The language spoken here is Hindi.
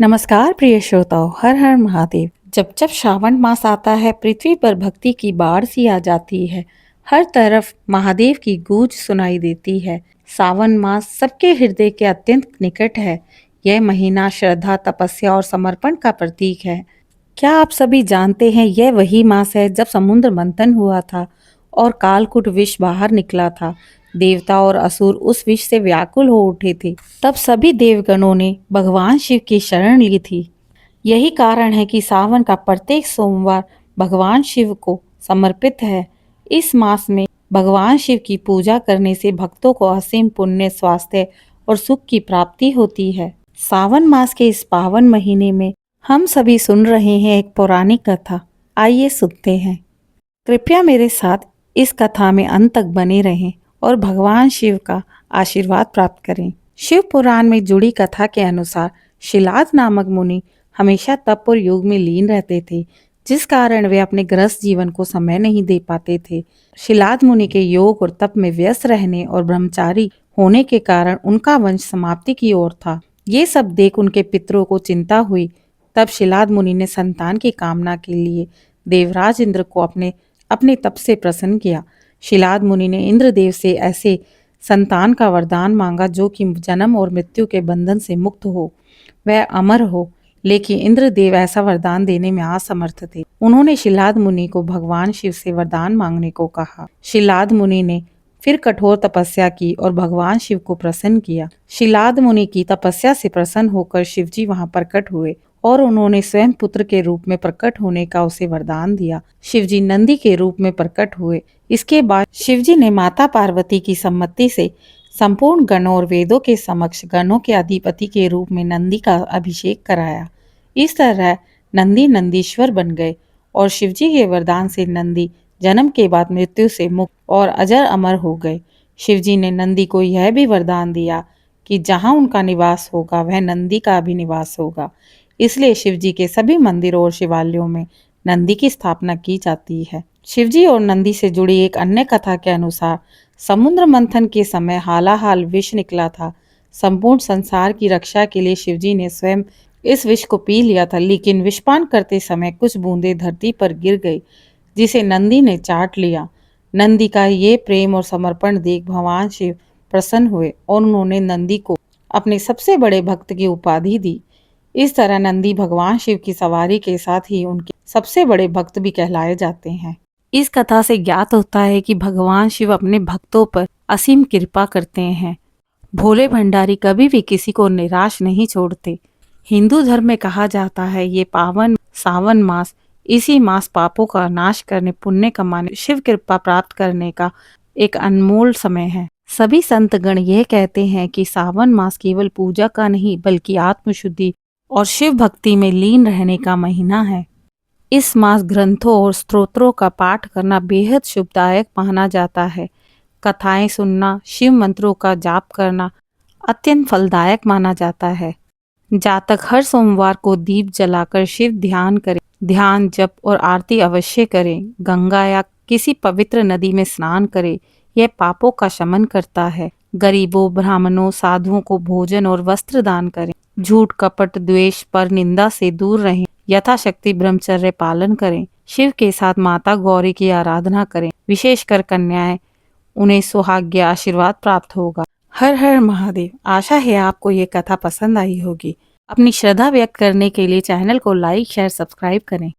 नमस्कार प्रिय श्रोताओं, हर हर महादेव। जब जब श्रावण मास आता है, पृथ्वी पर भक्ति की बाढ़ सी आ जाती है। हर तरफ महादेव की गूंज सुनाई देती है। सावन मास सबके हृदय के अत्यंत निकट है। यह महीना श्रद्धा, तपस्या और समर्पण का प्रतीक है। क्या आप सभी जानते हैं, यह वही मास है जब समुद्र मंथन हुआ था और कालकूट विष बाहर निकला था। देवता और असुर उस विष से व्याकुल हो उठे थे। तब सभी देवगणों ने भगवान शिव की शरण ली थी। यही कारण है कि सावन का प्रत्येक सोमवार भगवान शिव को समर्पित है। इस मास में भगवान शिव की पूजा करने से भक्तों को असीम पुण्य, स्वास्थ्य और सुख की प्राप्ति होती है। सावन मास के इस पावन महीने में हम सभी सुन रहे हैं एक पौराणिक कथा। आइए सुनते हैं। कृपया मेरे साथ इस कथा में अंत तक बने रहें और भगवान शिव का आशीर्वाद प्राप्त करें। शिव पुराण में जुड़ी कथा के अनुसार शिलाद नामक मुनि हमेशा तप और योग में लीन रहते थे, जिस कारण वे अपने गृहस्थ जीवन को समय नहीं दे पाते थे। शिलाद मुनि के योग और तप में व्यस्त रहने और ब्रह्मचारी होने के कारण उनका वंश समाप्ति की ओर था। ये सब देख उनके पितरों को चिंता हुई। तब शिलाद मुनि ने संतान की कामना के लिए देवराज इंद्र को अपने तप से प्रसन्न किया। शिलाद मुनि ने इंद्रदेव से ऐसे संतान का वरदान मांगा जो कि जन्म और मृत्यु के बंधन से मुक्त हो, वह अमर हो। लेकिन इंद्रदेव ऐसा वरदान देने में असमर्थ थे। उन्होंने शिलाद मुनि को भगवान शिव से वरदान मांगने को कहा। शिलाद मुनि ने फिर कठोर तपस्या की और भगवान शिव को प्रसन्न किया। शिलाद मुनि की तपस्या से प्रसन्न होकर शिवजी वहां प्रकट हुए और उन्होंने स्वयं पुत्र के रूप में प्रकट होने का उसे वरदान दिया। शिवजी नंदी के रूप में प्रकट हुए। इसके बाद शिवजी ने माता पार्वती की सम्मति से संपूर्ण गणों और वेदों के समक्ष गणों के अधिपति के रूप में नंदी का अभिषेक कराया। इस तरह नंदी नंदीश्वर बन गए और शिवजी के वरदान से नंदी जन्म के बाद मृत्यु से मुक्त और अजर अमर हो गए। शिवजी ने नंदी को यह भी वरदान दिया कि जहाँ उनका निवास होगा वह नंदी का भी निवास होगा। इसलिए शिवजी के सभी मंदिरों और शिवालयों में नंदी की स्थापना की जाती है। शिवजी और नंदी से जुड़ी एक अन्य कथा के अनुसार समुद्र मंथन के समय हालाहाल विष निकला था। संपूर्ण संसार की रक्षा के लिए शिवजी ने स्वयं इस विष को पी लिया था, लेकिन विषपान करते समय कुछ बूंदें धरती पर गिर गई, जिसे नंदी ने चाट लिया। नंदी का ये प्रेम और समर्पण देख भगवान शिव प्रसन्न हुए और उन्होंने नंदी को अपने सबसे बड़े भक्त की उपाधि दी। इस तरह नंदी भगवान शिव की सवारी के साथ ही उनके सबसे बड़े भक्त भी कहलाए जाते हैं। इस कथा से ज्ञात होता है कि भगवान शिव अपने भक्तों पर असीम कृपा करते हैं। भोले भंडारी कभी भी किसी को निराश नहीं छोड़ते। हिंदू धर्म में कहा जाता है, ये पावन सावन मास, इसी मास पापों का नाश करने, पुण्य कमाने, शिव कृपा प्राप्त करने का एक अनमोल समय है। सभी संतगण यह कहते हैं कि सावन मास केवल पूजा का नहीं बल्कि आत्मशुद्धि और शिव भक्ति में लीन रहने का महीना है। इस मास ग्रंथों और स्तोत्रों का पाठ करना बेहद शुभदायक माना जाता है। कथाएं सुनना, शिव मंत्रों का जाप करना अत्यंत फलदायक माना जाता है। जातक हर सोमवार को दीप जलाकर शिव ध्यान करें। ध्यान, जप और आरती अवश्य करें। गंगा या किसी पवित्र नदी में स्नान करें। यह पापों का शमन करता है। गरीबों, ब्राह्मणों, साधुओं को भोजन और वस्त्र दान करें। झूठ, कपट, द्वेष पर निंदा से दूर रहें। यथाशक्ति ब्रह्मचर्य पालन करें। शिव के साथ माता गौरी की आराधना करें। विशेषकर कन्याएं, उन्हें सौभाग्य आशीर्वाद प्राप्त होगा। हर हर महादेव। आशा है आपको ये कथा पसंद आई होगी। अपनी श्रद्धा व्यक्त करने के लिए चैनल को लाइक, शेयर, सब्सक्राइब करें।